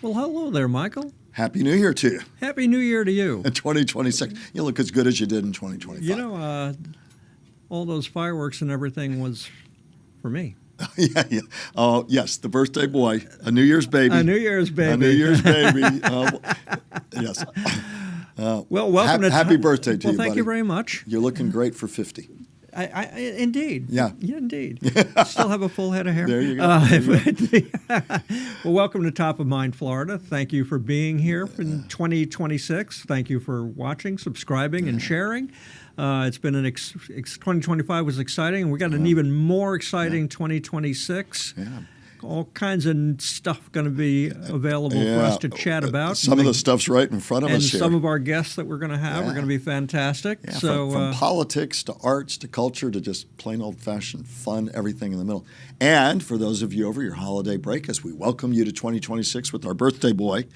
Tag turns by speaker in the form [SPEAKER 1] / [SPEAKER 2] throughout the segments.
[SPEAKER 1] Well, hello there, Michael.
[SPEAKER 2] Happy New Year to you.
[SPEAKER 1] Happy New Year to you.
[SPEAKER 2] In 2026. You look as good as you did in 2025.
[SPEAKER 1] You know, all those fireworks and everything was for me.
[SPEAKER 2] Yeah. Oh, yes, the birthday boy, a New Year's baby.
[SPEAKER 1] A New Year's baby.
[SPEAKER 2] A New Year's baby. Yes.
[SPEAKER 1] Well, welcome to
[SPEAKER 2] happy birthday to you,
[SPEAKER 1] Well, thank
[SPEAKER 2] buddy.
[SPEAKER 1] you very much.
[SPEAKER 2] You're looking great for 50.
[SPEAKER 1] Indeed.
[SPEAKER 2] Yeah.
[SPEAKER 1] Indeed. Still have a full head of hair.
[SPEAKER 2] There you go.
[SPEAKER 1] Well, welcome to Top of Mind, Florida. Thank you for being here in 2026. Thank you for watching, subscribing, and sharing. It's been 2025 was exciting, and we got an even more exciting 2026.
[SPEAKER 2] Yeah.
[SPEAKER 1] All kinds of stuff going to be available for us to chat about.
[SPEAKER 2] Some of the stuff's right in front of us here.
[SPEAKER 1] And some of our guests that we're going to have are going to be fantastic.
[SPEAKER 2] Yeah,
[SPEAKER 1] so
[SPEAKER 2] from politics to arts to culture to just plain old-fashioned fun, everything in the middle. And for those of you over your holiday break, as we welcome you to 2026 with our birthday boy,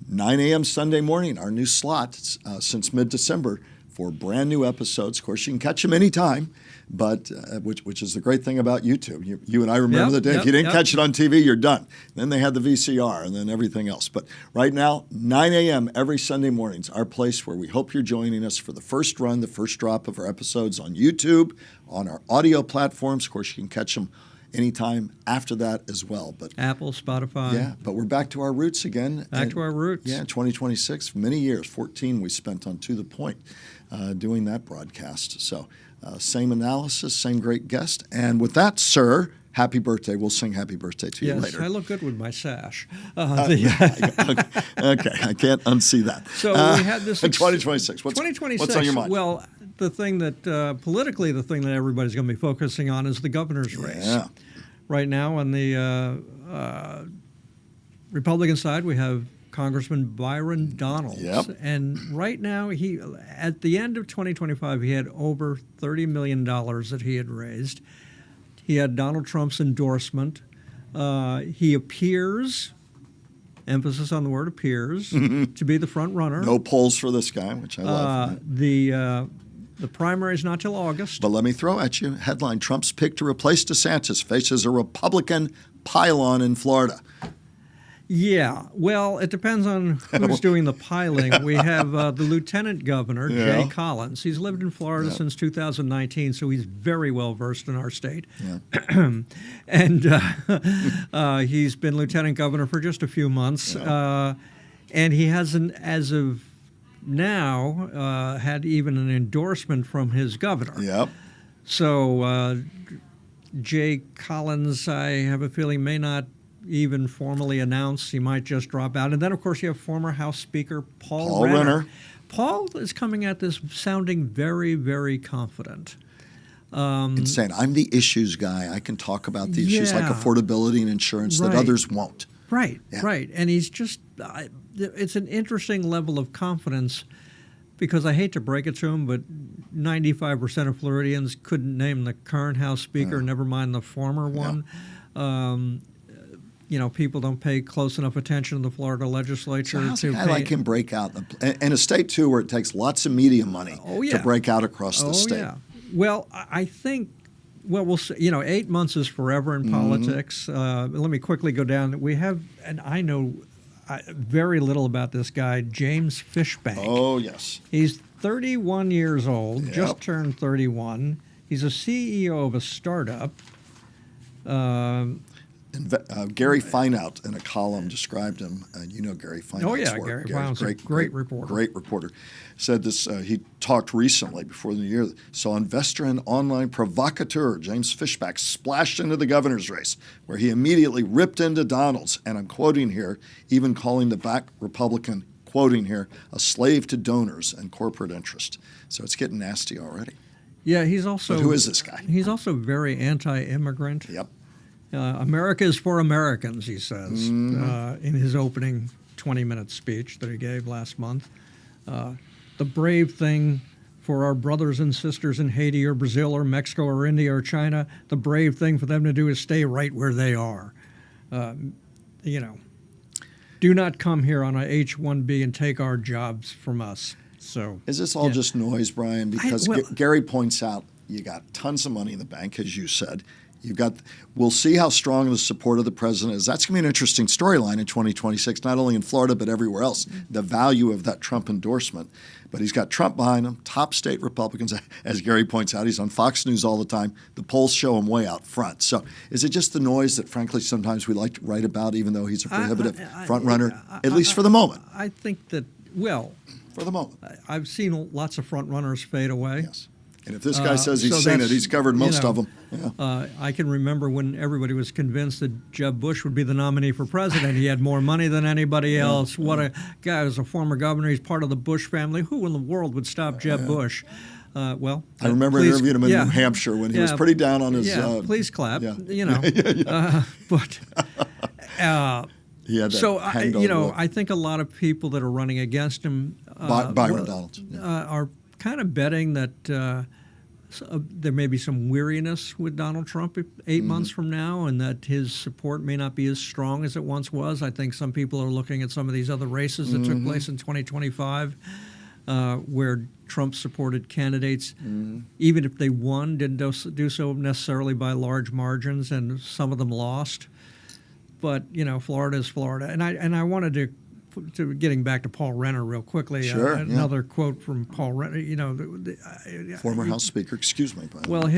[SPEAKER 2] 9 a.m. Sunday morning, our new slot since mid-December for brand new episodes. Of course, you can catch them anytime, but which is the great thing about YouTube. You and I remember the day. If you didn't catch it on TV, you're done. Then they had the VCR and then everything else. But right now, 9 a.m. every Sunday mornings, our place where we hope you're joining us for the first run, the first drop of our episodes on YouTube, on our audio platforms. Of course, you can catch them anytime after that as well. But
[SPEAKER 1] Apple, Spotify.
[SPEAKER 2] Yeah, but we're back to our roots again.
[SPEAKER 1] Back to our roots.
[SPEAKER 2] Yeah, 2026, many years, 14 we spent on To The Point doing that broadcast. So same analysis, same great guest. And with that, sir, happy birthday. We'll sing happy birthday to you later.
[SPEAKER 1] Yes, I look good with my sash.
[SPEAKER 2] Okay, I can't unsee that.
[SPEAKER 1] So we had this...
[SPEAKER 2] 2026. What's on your mind?
[SPEAKER 1] Well, the thing that, politically, the thing that everybody's going to be focusing on is the governor's race.
[SPEAKER 2] Yeah.
[SPEAKER 1] Right now on the Republican side, we have Congressman Byron Donalds.
[SPEAKER 2] Yep.
[SPEAKER 1] And right now, at the end of 2025, he had over $30 million that he had raised. He had Donald Trump's endorsement. He appears, emphasis on the word appears, to be the front runner.
[SPEAKER 2] No polls for this guy, which I love.
[SPEAKER 1] The primary is not till August.
[SPEAKER 2] But let me throw at you, headline, Trump's pick to replace DeSantis faces a Republican pile-on in Florida.
[SPEAKER 1] Yeah, well, it depends on who's doing the piling. We have the lieutenant governor, Jay Collins. He's lived in Florida since 2019, so he's very well versed in our state. Yeah. And he's been lieutenant governor for just a few months. Yeah. And he hasn't, as of now, had even an endorsement from his governor.
[SPEAKER 2] Yep.
[SPEAKER 1] So Jay Collins, I have a feeling, may not even formally announced. He might just drop out. And then, of course, you have former House Speaker Paul Renner. Paul is coming at this sounding very, very confident.
[SPEAKER 2] It's saying, I'm the issues guy. I can talk about the issues like affordability and insurance that others won't.
[SPEAKER 1] Right, right. And he's just, it's an interesting level of confidence because I hate to break it to him, but 95% of Floridians couldn't name the current House Speaker, never mind the former one. You know, people don't pay close enough attention to the Florida legislature.
[SPEAKER 2] So how's a guy like him break out? In a state, too, where it takes lots of media money to break out across the state.
[SPEAKER 1] Yeah. Well, I think, we'll see, 8 months is forever in politics. Let me quickly go down. We have, and I know very little about this guy, James Fishback.
[SPEAKER 2] Oh, yes.
[SPEAKER 1] He's 31 years old, just turned 31. He's a CEO of a startup.
[SPEAKER 2] Gary Fineout in a column described him, and you know Gary Fineout's work.
[SPEAKER 1] Oh, yeah, Gary Fineout's a great reporter.
[SPEAKER 2] Great reporter. Said this, he talked recently before the new year, saw investor and online provocateur James Fishback splashed into the governor's race, where he immediately ripped into Donalds, and I'm quoting here, even calling the back Republican, quoting here, a slave to donors and corporate interest. So it's getting nasty already.
[SPEAKER 1] Yeah, he's also...
[SPEAKER 2] But who is this guy?
[SPEAKER 1] He's also very anti-immigrant.
[SPEAKER 2] Yep.
[SPEAKER 1] America is for Americans, he says, in his opening 20-minute speech that he gave last month. The brave thing for our brothers and sisters in Haiti or Brazil or Mexico or India or China, the brave thing for them to do is stay right where they are. Do not come here on a H-1B and take our jobs from us. So,
[SPEAKER 2] is this all just noise, Brian? Because Gary points out you got tons of money in the bank, as you said. We'll see how strong the support of the president is. That's going to be an interesting storyline in 2026, not only in Florida but everywhere else. The value of that Trump endorsement. But he's got Trump behind him, top state Republicans. As Gary points out, he's on Fox News all the time. The polls show him way out front. So is it just the noise that, frankly, sometimes we like to write about, even though he's a prohibitive front runner, at least for the moment?
[SPEAKER 1] I think that, well,
[SPEAKER 2] for the moment.
[SPEAKER 1] I've seen lots of front runners fade away.
[SPEAKER 2] Yes. And if this guy says he's
[SPEAKER 1] so
[SPEAKER 2] seen it,
[SPEAKER 1] that's,
[SPEAKER 2] he's covered most of them. Yeah.
[SPEAKER 1] I can remember when everybody was convinced that Jeb Bush would be the nominee for president. He had more money than anybody else. What a guy who was a former governor. He's part of the Bush family. Who in the world would stop Jeb Bush? Well,
[SPEAKER 2] I remember interviewing him in New Hampshire when he was pretty down on his.
[SPEAKER 1] Please clap.
[SPEAKER 2] Yeah.
[SPEAKER 1] You know, but. So I think a lot of people that are running against him,
[SPEAKER 2] Byron Donalds,
[SPEAKER 1] are kind of betting that there may be some weariness with Donald Trump 8 months from now, and that his support may not be as strong as it once was. I think some people are looking at some of these other races that took place in 2025, where Trump-supported candidates, even if they won, didn't do so necessarily by large margins, and some of them lost. But Florida is Florida, and I wanted to getting back to Paul Renner real quickly.
[SPEAKER 2] Sure,
[SPEAKER 1] another quote from Paul Renner.
[SPEAKER 2] Former House Speaker. Excuse me.
[SPEAKER 1] Well,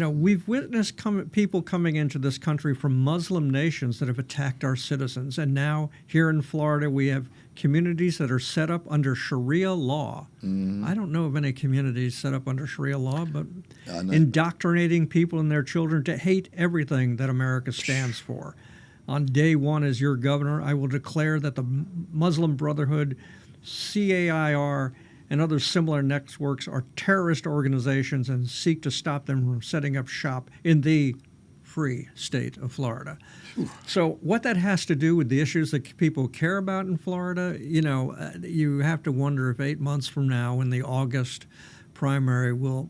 [SPEAKER 1] we've witnessed people coming into this country from Muslim nations that have attacked our citizens, and now here in Florida we have communities that are set up under Sharia law. I don't know of any communities set up under Sharia law, but indoctrinating people and their children to hate everything that America stands for. On day one as your governor, I will declare that the Muslim Brotherhood, CAIR, and other similar networks are terrorist organizations and seek to stop them from setting up shop in the free state of Florida. So what that has to do with the issues that people care about in Florida, you have to wonder if 8 months from now in the August primary will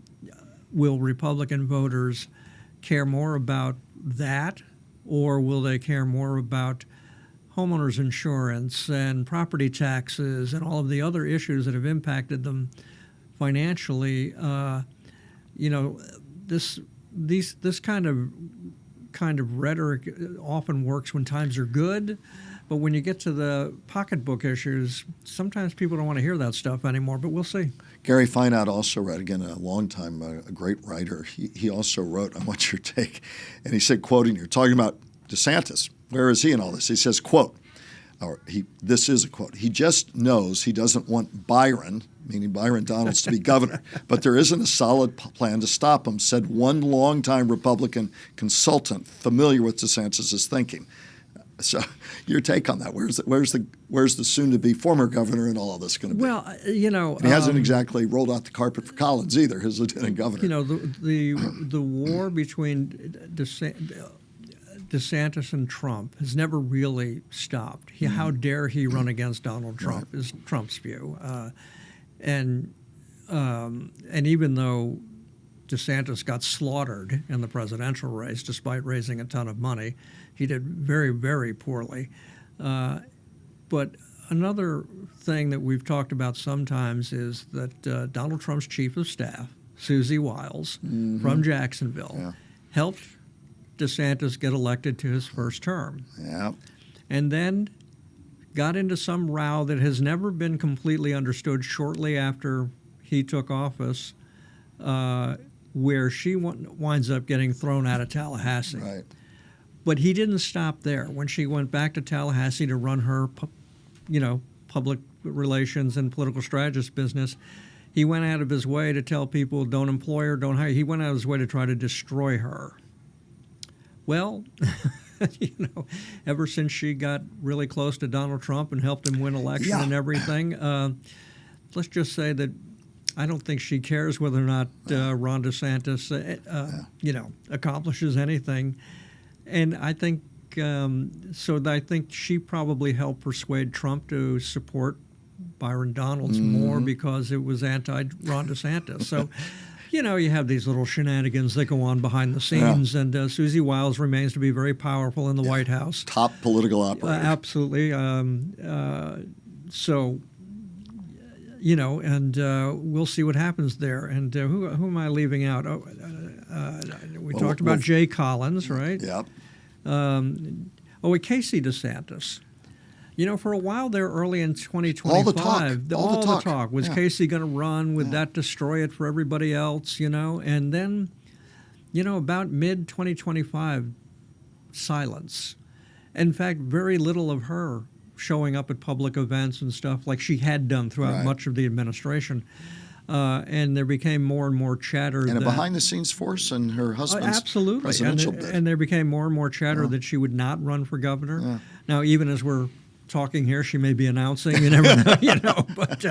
[SPEAKER 1] Republican voters care more about that, or will they care more about homeowners insurance and property taxes and all of the other issues that have impacted them financially? This kind of rhetoric often works when times are good, but when you get to the pocketbook issues, sometimes people don't want to hear that stuff anymore. But we'll see.
[SPEAKER 2] Gary Fineout also wrote, again, a long time, a great writer. He also wrote, I want your take, and he said, quoting, you're talking about DeSantis. Where is he in all this? He says, quote, this is a quote, he just knows he doesn't want Byron, meaning Byron Donalds, to be governor, but there isn't a solid plan to stop him, said one longtime Republican consultant familiar with DeSantis' thinking. So your take on that? Where's the soon-to-be former governor in all of this going to be?
[SPEAKER 1] Well,
[SPEAKER 2] and he hasn't exactly rolled out the carpet for Collins either, his lieutenant governor.
[SPEAKER 1] The war between DeSantis and Trump has never really stopped. How dare he run against Donald Trump is Trump's view, and even though DeSantis got slaughtered in the presidential race despite raising a ton of money, he did very, very poorly. But another thing that we've talked about sometimes is that Donald Trump's chief of staff, Susie Wiles, from Jacksonville, helped DeSantis get elected to his first term.
[SPEAKER 2] Yeah.
[SPEAKER 1] And then got into some row that has never been completely understood shortly after he took office, where she winds up getting thrown out of Tallahassee.
[SPEAKER 2] Right.
[SPEAKER 1] But he didn't stop there. When she went back to Tallahassee to run her, public relations and political strategist business, he went out of his way to tell people, don't employ her, don't hire her. He went out of his way to try to destroy her. Well, ever since she got really close to Donald Trump and helped him win election and everything, let's just say that I don't think she cares whether or not Ron DeSantis, accomplishes anything. And I think I think she probably helped persuade Trump to support Byron Donalds more because it was anti-Ron DeSantis. So, you have these little shenanigans that go on behind the scenes, and Susie Wiles remains to be very powerful in the White House.
[SPEAKER 2] Top political operator.
[SPEAKER 1] Absolutely. So, and we'll see what happens there. And who am I leaving out? We talked about Jay Collins, right?
[SPEAKER 2] Yep.
[SPEAKER 1] Casey DeSantis. For a while there, early in 2025,
[SPEAKER 2] all the
[SPEAKER 1] talk was Casey going to run? Would that destroy it for everybody else? And then, about mid 2025, silence. In fact, very little of her showing up at public events and stuff like she had done throughout much of the administration. And there became more and more chatter.
[SPEAKER 2] And a behind-the-scenes force and her husband's presidential bid.
[SPEAKER 1] And there became more and more chatter that she would not run for governor. Yeah. Now, even as we're talking here, she may be announcing. You never know. But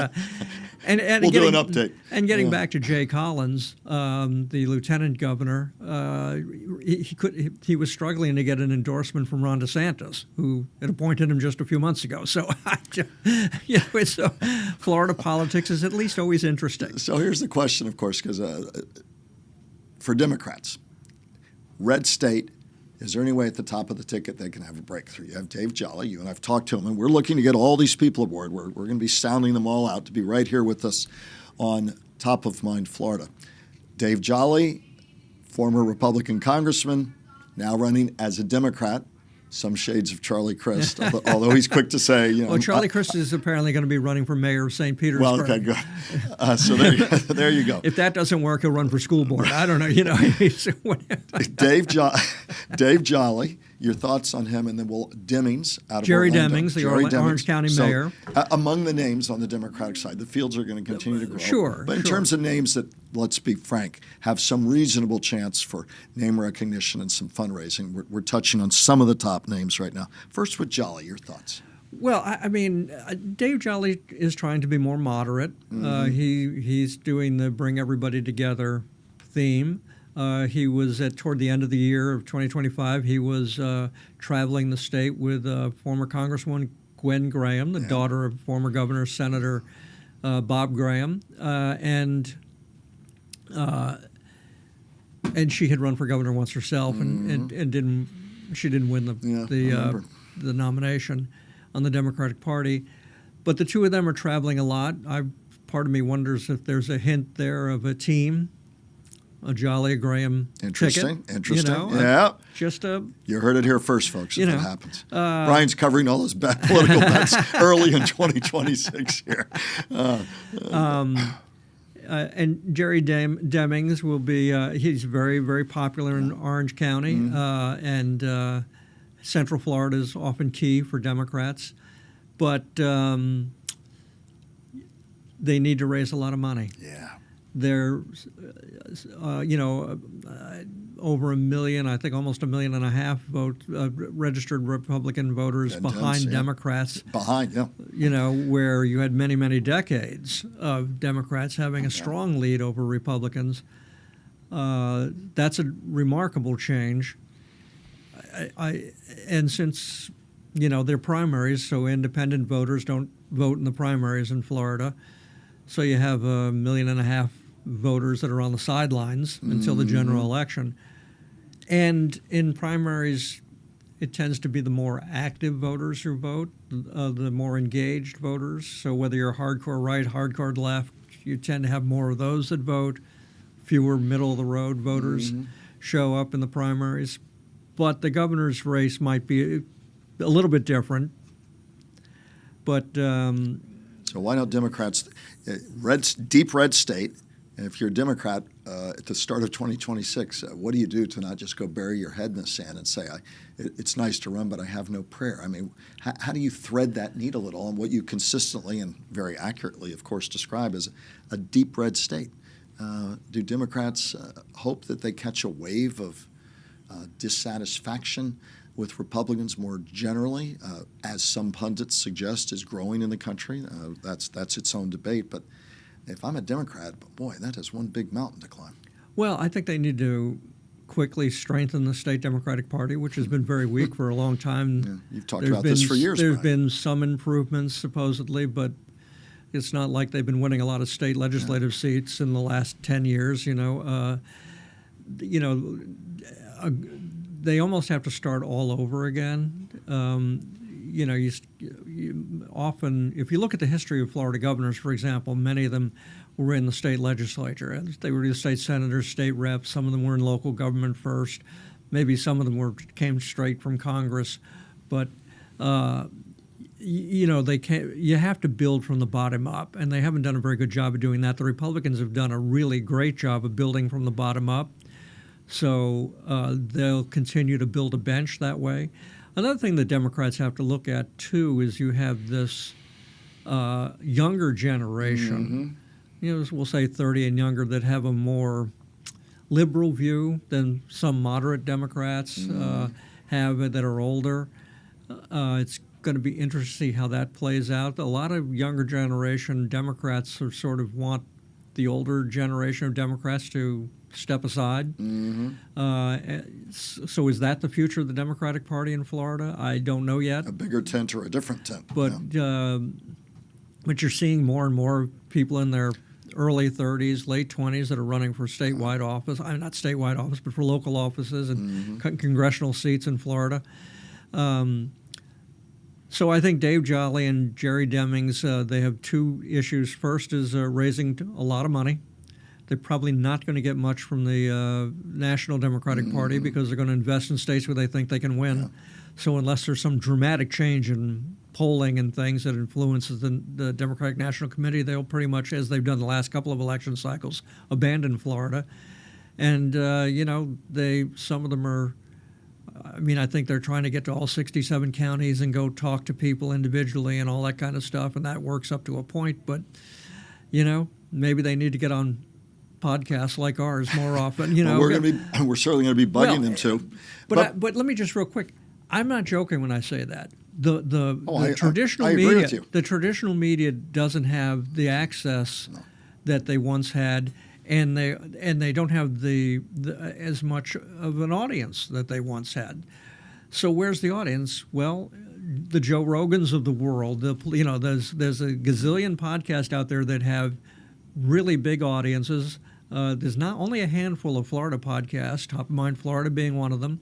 [SPEAKER 1] and
[SPEAKER 2] we'll do an update.
[SPEAKER 1] And getting back to Jay Collins, the lieutenant governor, he was struggling to get an endorsement from Ron DeSantis, who had appointed him just a few months ago. So, so Florida politics is at least always interesting.
[SPEAKER 2] So here's the question, of course, because for Democrats, red state. Is there any way at the top of the ticket they can have a breakthrough? You have Dave Jolly. You and I've talked to him, and we're looking to get all these people aboard. We're going to be sounding them all out to be right here with us on Top of Mind Florida. Dave Jolly, former Republican congressman, now running as a Democrat. Some shades of Charlie Crist, although he's quick to say,
[SPEAKER 1] Well, Charlie Crist is apparently going to be running for mayor of St. Petersburg.
[SPEAKER 2] Well, okay, good. So there you go.
[SPEAKER 1] If that doesn't work, he'll run for school board. I don't know.
[SPEAKER 2] Dave Jolly, your thoughts on him, and then Demings out of
[SPEAKER 1] Jerry
[SPEAKER 2] Orlando.
[SPEAKER 1] Demings, the Orange County mayor.
[SPEAKER 2] Among the names on the Democratic side, the fields are going to continue to grow.
[SPEAKER 1] Sure.
[SPEAKER 2] But in terms of names that, let's be frank, have some reasonable chance for name recognition and some fundraising, we're touching on some of the top names right now. First with Jolly, your thoughts.
[SPEAKER 1] Well, Dave Jolly is trying to be more moderate. He's doing the bring everybody together theme. He was toward the end of the year of 2025. He was traveling the state with former Congresswoman Gwen Graham, the daughter of former Governor Senator Bob Graham, and she had run for governor once herself, and didn't win the nomination on the Democratic Party. But the two of them are traveling a lot. Part of me wonders if there's a hint there of a team. A Jolly Graham
[SPEAKER 2] Interesting.
[SPEAKER 1] Yeah.
[SPEAKER 2] You heard it here first, folks, if it happens. Brian's covering all his political bets early in 2026 here.
[SPEAKER 1] And Jerry Demings will be, he's very, very popular in Orange County, and Central Florida is often key for Democrats. But they need to raise a lot of money.
[SPEAKER 2] Yeah.
[SPEAKER 1] They're, over 1 million, I think almost 1.5 million registered Republican voters behind Democrats. Where you had many, many decades of Democrats having a strong lead over Republicans. That's a remarkable change. And since, they're primaries, so independent voters don't vote in the primaries in Florida. So you have 1.5 million voters that are on the sidelines until the general election. And in primaries, it tends to be the more active voters who vote, the more engaged voters. So whether you're hardcore right, hardcore left, you tend to have more of those that vote. Fewer middle-of-the-road voters show up in the primaries. But the governor's race might be a little bit different. But
[SPEAKER 2] so why don't Democrats, deep red state, and if you're a Democrat at the start of 2026, what do you do to not just go bury your head in the sand and say, it's nice to run, but I have no prayer? I mean, how do you thread that needle at all on what you consistently and very accurately, of course, describe as a deep red state? Do Democrats hope that they catch a wave of dissatisfaction with Republicans more generally, as some pundits suggest is growing in the country? That's its own debate, but if I'm a Democrat, boy, that is one big mountain to climb.
[SPEAKER 1] Well, I think they need to quickly strengthen the state Democratic Party, which has been very weak for a long time.
[SPEAKER 2] Yeah, you've talked about this for years,
[SPEAKER 1] There's
[SPEAKER 2] Brian.
[SPEAKER 1] been some improvements, supposedly, but it's not like they've been winning a lot of state legislative seats in the last 10 years. They almost have to start all over again. you often, if you look at the history of Florida governors, for example, many of them were in the state legislature. They were the state senators, state reps. Some of them were in local government first. Maybe some of them came straight from Congress. But you have to build from the bottom up, and they haven't done a very good job of doing that. The Republicans have done a really great job of building from the bottom up, so they'll continue to build a bench that way. Another thing the Democrats have to look at, too, is you have this younger generation, we'll say 30 and younger, that have a more liberal view than some moderate Democrats have that are older. It's going to be interesting to see how that plays out. A lot of younger generation Democrats sort of want the older generation of Democrats to step aside. So is that the future of the Democratic Party in Florida? I don't know yet.
[SPEAKER 2] A bigger tent or a different tent.
[SPEAKER 1] But you're seeing more and more people in their early 30s, late 20s that are running for statewide office. Not statewide office, but for local offices and congressional seats in Florida. So I think Dave Jolly and Jerry Demings, they have two issues. First is raising a lot of money. They're probably not going to get much from the National Democratic Party because they're going to invest in states where they think they can win. So unless there's some dramatic change in polling and things that influences the Democratic National Committee, they'll pretty much, as they've done the last couple of election cycles, abandon Florida. And, some of them are, I think they're trying to get to all 67 counties and go talk to people individually and all that kind of stuff, and that works up to a point. But, maybe they need to get on podcasts like ours more often.
[SPEAKER 2] We're certainly going to be bugging them too.
[SPEAKER 1] But let me just real quick. I'm not joking when I say that. The traditional
[SPEAKER 2] I agree
[SPEAKER 1] media,
[SPEAKER 2] with you.
[SPEAKER 1] the traditional media doesn't have the access that they once had, and they don't have the as much of an audience that they once had. So where's the audience? Well, the Joe Rogans of the world. There's a gazillion podcasts out there that have really big audiences. There's not only a handful of Florida podcasts, Top of Mind Florida being one of them,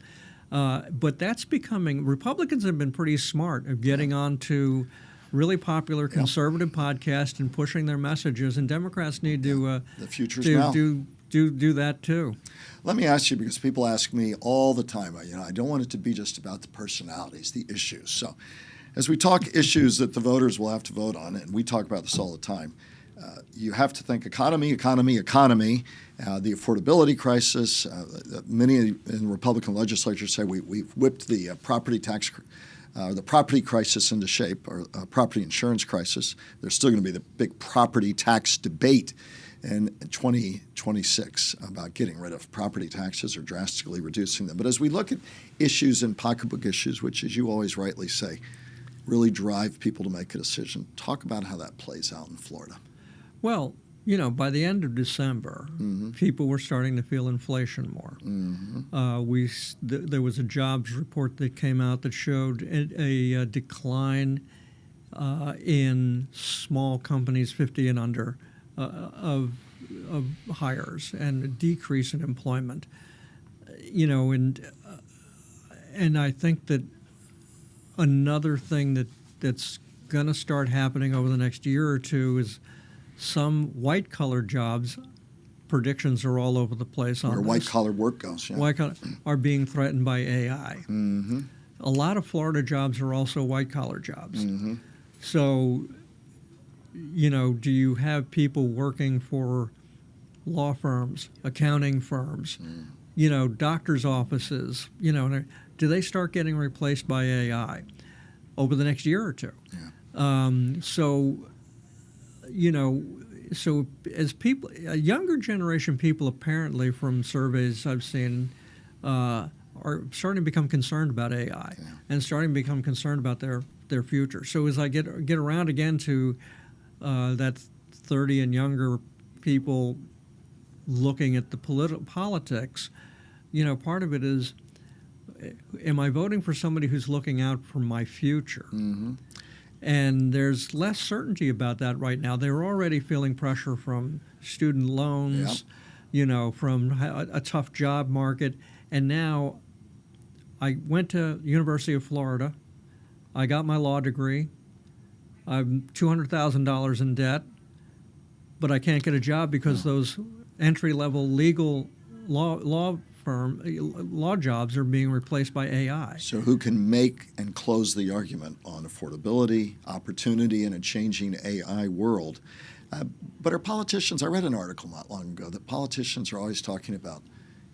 [SPEAKER 1] but that's becoming. Republicans have been pretty smart of getting onto really popular conservative podcasts and pushing their messages, and Democrats need to
[SPEAKER 2] the future's now.
[SPEAKER 1] do that too.
[SPEAKER 2] Let me ask you, because people ask me all the time. I don't want it to be just about the personalities, the issues. So, as we talk issues that the voters will have to vote on, and we talk about this all the time. You have to think economy, the affordability crisis. Many in the Republican legislature say we've whipped the property tax, the property crisis into shape, or property insurance crisis. There's still going to be the big property tax debate in 2026 about getting rid of property taxes or drastically reducing them. But as we look at issues and pocketbook issues, which, as you always rightly say, really drive people to make a decision, talk about how that plays out in Florida.
[SPEAKER 1] Well, by the end of December, people were starting to feel inflation more. There was a jobs report that came out that showed a decline in small companies 50 and under of hires, and a decrease in employment. And I think that another thing that's going to start happening over the next year or two is some white-collar jobs, predictions are all over the place on
[SPEAKER 2] where
[SPEAKER 1] this.
[SPEAKER 2] white-collar work goes,
[SPEAKER 1] White-collar are being threatened by AI. A lot of Florida jobs are also white-collar jobs. So, do you have people working for law firms, accounting firms, doctors' offices, do they start getting replaced by AI over the next year or two? So as people, younger generation people, apparently from surveys I've seen, are starting to become concerned about AI and starting to become concerned about their future. So as I get around again to that 30 and younger people looking at the politics, part of it is, am I voting for somebody who's looking out for my future? And there's less certainty about that right now. They're already feeling pressure from student loans, from a tough job market. And now I went to University of Florida I got my law degree. I'm $200,000 in debt, but I can't get a job because those entry-level legal law jobs are being replaced by AI.
[SPEAKER 2] So who can make and close the argument on affordability, opportunity in a changing AI world? But our politicians, I read an article not long ago that politicians are always talking about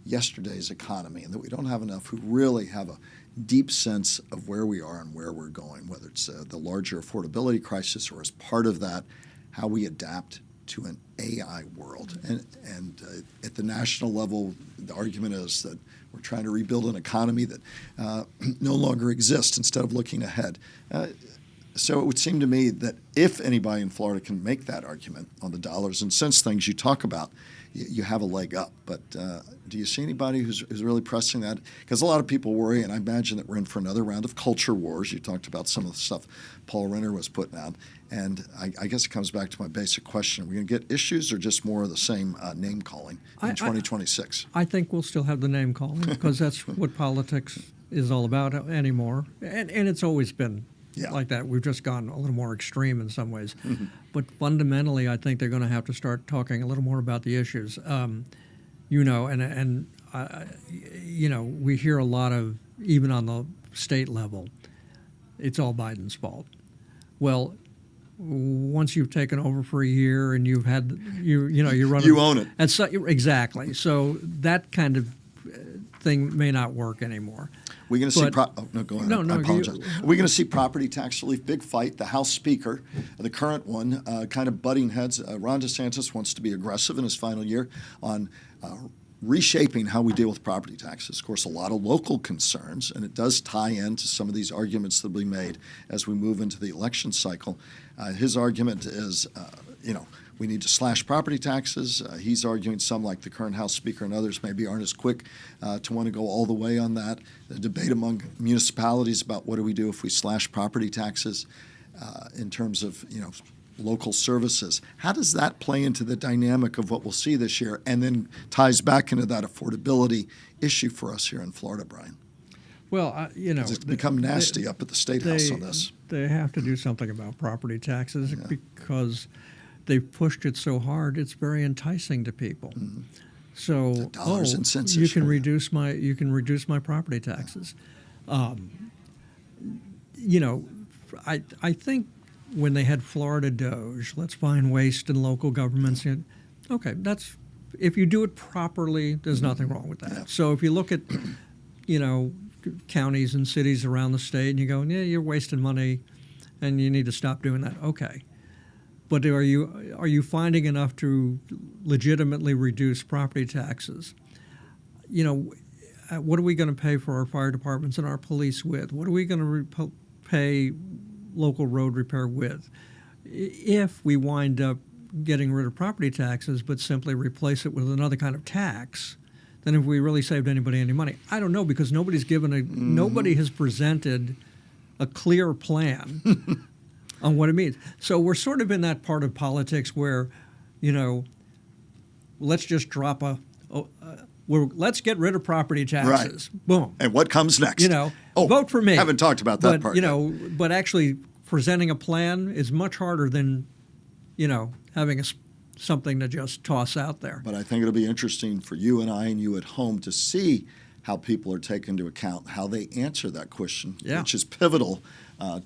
[SPEAKER 2] yesterday's economy and that we don't have enough who really have a deep sense of where we are and where we're going, whether it's the larger affordability crisis or as part of that, how we adapt to an AI world. And at the national level, the argument is that we're trying to rebuild an economy that no longer exists instead of looking ahead. So it would seem to me that if anybody in Florida can make that argument on the dollars and cents things you talk about, you have a leg up. But do you see anybody who's really pressing that? Because a lot of people worry, and I imagine that we're in for another round of culture wars. You talked about some of the stuff Paul Renner was putting out. And I guess it comes back to my basic question. Are we going to get issues or just more of the same name-calling in 2026?
[SPEAKER 1] I think we'll still have the name-calling because that's what politics is all about anymore. And it's always been like that. We've just gone a little more extreme in some ways. Mm-hmm. But fundamentally, I think they're going to have to start talking a little more about the issues. We hear a lot of, even on the state level, it's all Biden's fault. Well, once you've taken over for a year and you've had you're running,
[SPEAKER 2] you own it.
[SPEAKER 1] And so, exactly. So that kind of thing may not work anymore.
[SPEAKER 2] We're going to see. Go ahead.
[SPEAKER 1] No,
[SPEAKER 2] I apologize. We're going to see property tax relief. Big fight. The House Speaker, the current one, kind of butting heads. Ron DeSantis wants to be aggressive in his final year on reshaping how we deal with property taxes. Of course, a lot of local concerns, and it does tie into some of these arguments that will be made as we move into the election cycle. His argument is, we need to slash property taxes. He's arguing some, like the current House Speaker and others, maybe aren't as quick to want to go all the way on that. The debate among municipalities about what do we do if we slash property taxes in terms of, local services. How does that play into the dynamic of what we'll see this year and then ties back into that affordability issue for us here in Florida, Brian?
[SPEAKER 1] Well,
[SPEAKER 2] it's become nasty up at the State House on this.
[SPEAKER 1] They have to do something about property taxes because they've pushed it so hard. It's very enticing to people. Mm-hmm. So
[SPEAKER 2] the dollars and cents
[SPEAKER 1] you can reduce my property taxes. I think when they had Florida Doge, let's find waste in local governments. Okay, that's if you do it properly, there's nothing wrong with that. Yeah. So if you look at, counties and cities around the state, and you go, you're wasting money, and you need to stop doing that. Okay, but are you finding enough to legitimately reduce property taxes? What are we going to pay for our fire departments and our police with? What are we going to pay local road repair with? If we wind up getting rid of property taxes but simply replace it with another kind of tax, then have we really saved anybody any money? I don't know, because nobody's nobody has presented a clear plan on what it means. So we're sort of in that part of politics where, let's just drop let's get rid of property taxes.
[SPEAKER 2] Right.
[SPEAKER 1] Boom.
[SPEAKER 2] And what comes next?
[SPEAKER 1] Vote for me.
[SPEAKER 2] Haven't talked about that part.
[SPEAKER 1] But actually presenting a plan is much harder than, having something to just toss out there.
[SPEAKER 2] But I think it'll be interesting for you and I and you at home to see how people are taken into account, how they answer that question, which is pivotal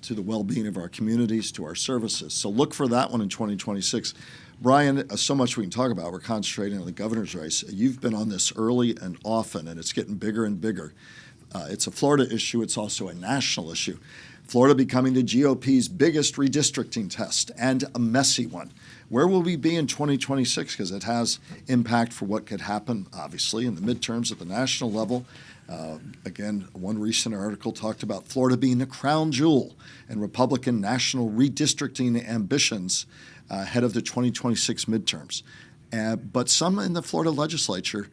[SPEAKER 2] to the well-being of our communities, to our services. So look for that one in 2026. Brian, so much we can talk about. We're concentrating on the governor's race. You've been on this early and often, and it's getting bigger and bigger. It's a Florida issue. It's also a national issue. Florida becoming the GOP's biggest redistricting test, and a messy one. Where will we be in 2026? Because it has impact for what could happen, obviously, in the midterms at the national level. Again, one recent article talked about Florida being the crown jewel and Republican national redistricting ambitions ahead of the 2026 midterms. But some in the Florida legislature,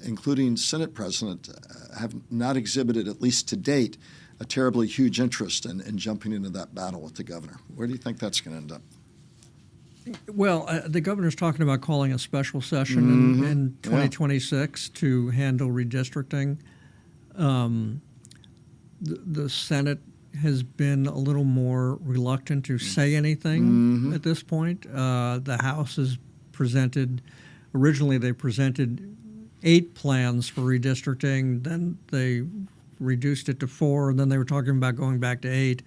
[SPEAKER 2] including Senate President, have not exhibited, at least to date, a terribly huge interest in jumping into that battle with the governor. Where do you think that's going to end up?
[SPEAKER 1] Well, the governor's talking about calling a special session in 2026 to handle redistricting. The Senate has been a little more reluctant to say anything at this point. The House has originally they presented 8 plans for redistricting, then they reduced it to 4, and then they were talking about going back to 8.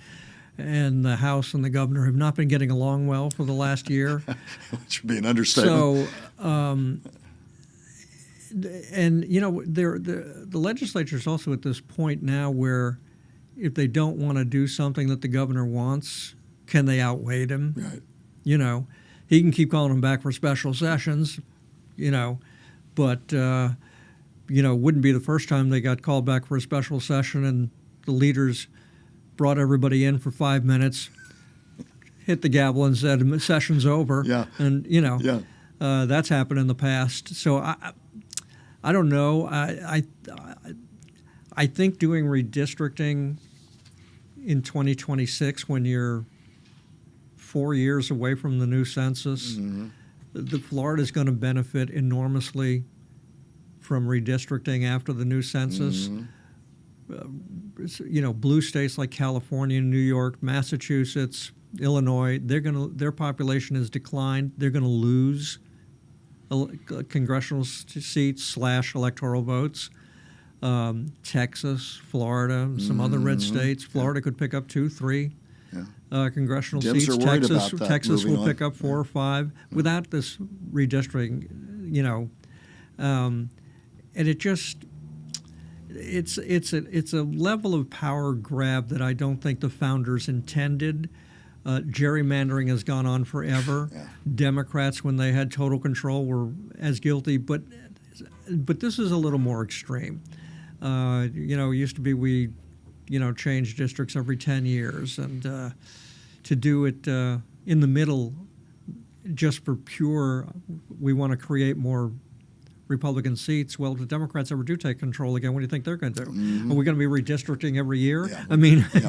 [SPEAKER 1] And the House and the governor have not been getting along well for the last year.
[SPEAKER 2] Which would be an understatement.
[SPEAKER 1] So, and the legislature is also at this point now where if they don't want to do something that the governor wants, can they outweigh him?
[SPEAKER 2] Right.
[SPEAKER 1] He can keep calling them back for special sessions, but wouldn't be the first time they got called back for a special session and the leaders brought everybody in for 5 minutes, hit the gavel and said, session's over.
[SPEAKER 2] Yeah.
[SPEAKER 1] And, that's happened in the past. So I don't know. I think doing redistricting in 2026 when you're 4 years away from the new census, the Florida's going to benefit enormously from redistricting after the new census. Blue states like California, New York, Massachusetts, Illinois, their population has declined. They're going to lose congressional seats / electoral votes. Texas, Florida, some other red states. Florida could pick up 2, 3 congressional
[SPEAKER 2] Dems
[SPEAKER 1] seats.
[SPEAKER 2] are worried about that,
[SPEAKER 1] Texas will pick up 4
[SPEAKER 2] Yeah.
[SPEAKER 1] or 5 without this redistricting. And it just it's a level of power grab that I don't think the founders intended. Gerrymandering has gone on forever.
[SPEAKER 2] Yeah.
[SPEAKER 1] Democrats, when they had total control, were as guilty, but this is a little more extreme. It used to be we, change districts every 10 years, and to do it in the middle, just for pure, we want to create more Republican seats. Well, if the Democrats ever do take control again, what do you think they're going to do? Are we going to be redistricting every year?
[SPEAKER 2] Yeah,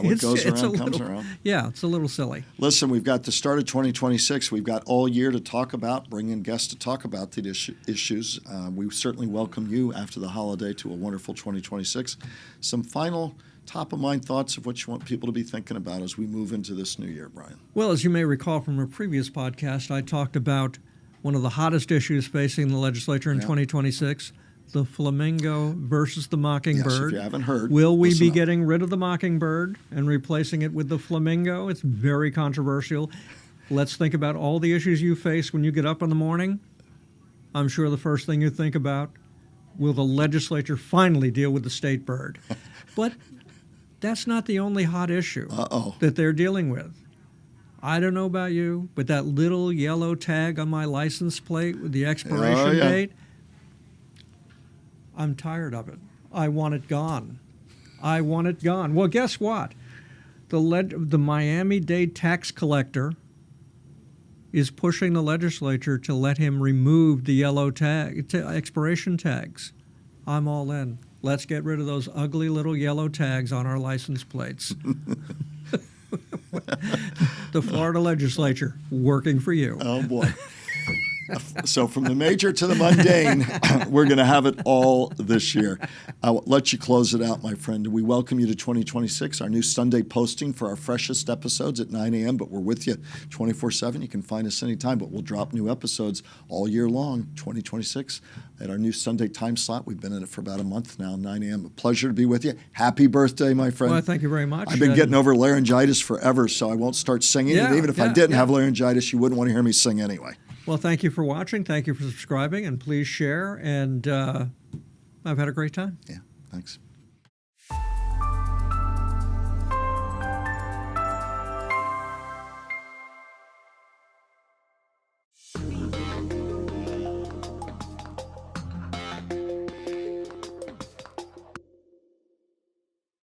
[SPEAKER 1] what
[SPEAKER 2] goes around comes around.
[SPEAKER 1] Yeah, it's a little silly.
[SPEAKER 2] Listen, we've got the start of 2026. We've got all year to talk about, bring in guests to talk about the issues. We certainly welcome you after the holiday to a wonderful 2026. Some final top-of-mind thoughts of what you want people to be thinking about as we move into this new year, Brian.
[SPEAKER 1] Well, as you may recall from a previous podcast, I talked about one of the hottest issues facing the legislature in 2026, the Flamingo versus the Mockingbird.
[SPEAKER 2] Yes, if you haven't heard,
[SPEAKER 1] will we be
[SPEAKER 2] up.
[SPEAKER 1] getting rid of the Mockingbird and replacing it with the Flamingo? It's very controversial. Let's think about all the issues you face when you get up in the morning. I'm sure the first thing you think about, will the legislature finally deal with the state bird? But that's not the only hot issue that they're dealing with. I don't know about you, but that little yellow tag on my license plate with the expiration date, I'm tired of it. I want it gone. Well, guess what? The Miami-Dade tax collector is pushing the legislature to let him remove the yellow tag, expiration tags. I'm all in. Let's get rid of those ugly little yellow tags on our license plates. The Florida legislature working for you.
[SPEAKER 2] Oh, boy. So from the major to the mundane, we're going to have it all this year. I'll let you close it out, my friend. We welcome you to 2026, our new Sunday posting for our freshest episodes at 9 a.m., but we're with you 24/7. You can find us anytime, but we'll drop new episodes all year long, 2026, at our new Sunday time slot. We've been in it for about a month now, 9 a.m. A pleasure to be with you. Happy birthday, my friend.
[SPEAKER 1] Well, thank you very much.
[SPEAKER 2] I've been getting over laryngitis forever, so I won't start singing. And even if I didn't have laryngitis, you wouldn't want to hear me sing anyway.
[SPEAKER 1] Well, thank you for watching. Thank you for subscribing, and please share. And I've had a great time.
[SPEAKER 2] Yeah, thanks.